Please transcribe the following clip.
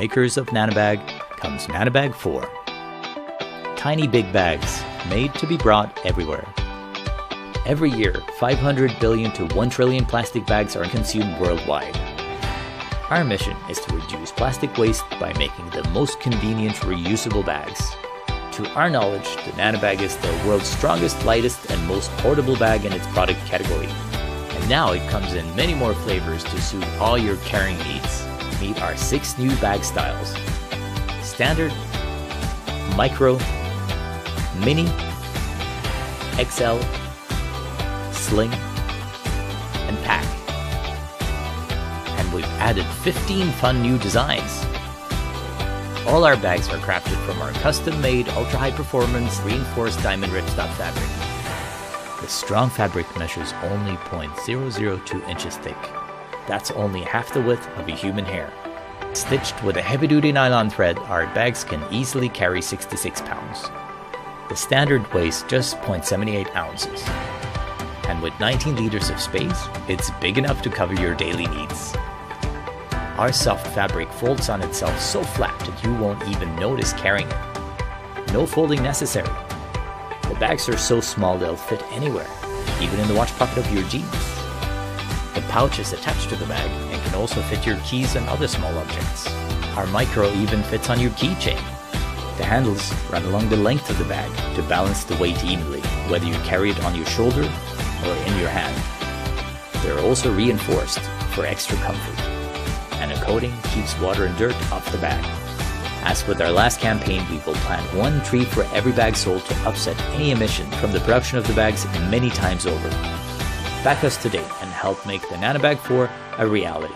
makers of Nanobag comes Nanobag 4. Tiny big bags made to be brought everywhere. Every year, 500 billion to 1 trillion plastic bags are consumed worldwide. Our mission is to reduce plastic waste by making the most convenient reusable bags. To our knowledge, the Nanobag is the world's strongest, lightest, and most portable bag in its product category. And now it comes in many more flavors to suit all your carrying needs. Meet our 6 new bag styles: Standard, Micro, Mini, XL, Sling, and Pack. And we've added 15 fun new designs. All our bags are crafted from our custom-made ultra-high performance reinforced diamond ripstop fabric. The strong fabric measures only 0.002 inches thick. That's only half the width of a human hair. Stitched with a heavy-duty nylon thread, our bags can easily carry 66 pounds. The Standard weighs just 0.78 ounces. And with 19 liters of space, it's big enough to cover your daily needs. Our soft fabric folds on itself so flat that you won't even notice carrying it. No folding necessary. The bags are so small they'll fit anywhere, even in the watch pocket of your jeans. The pouch is attached to the bag and can also fit your keys and other small objects. Our Micro even fits on your keychain. The handles run along the length of the bag to balance the weight evenly, whether you carry it on your shoulder or in your hand. They're also reinforced for extra comfort, and a coating keeps water and dirt off the bag. As with our last campaign, we will plant 1 tree for every bag sold to offset any emission from the production of the bags many times over. Back us today and help make the Nanobag 4 a reality.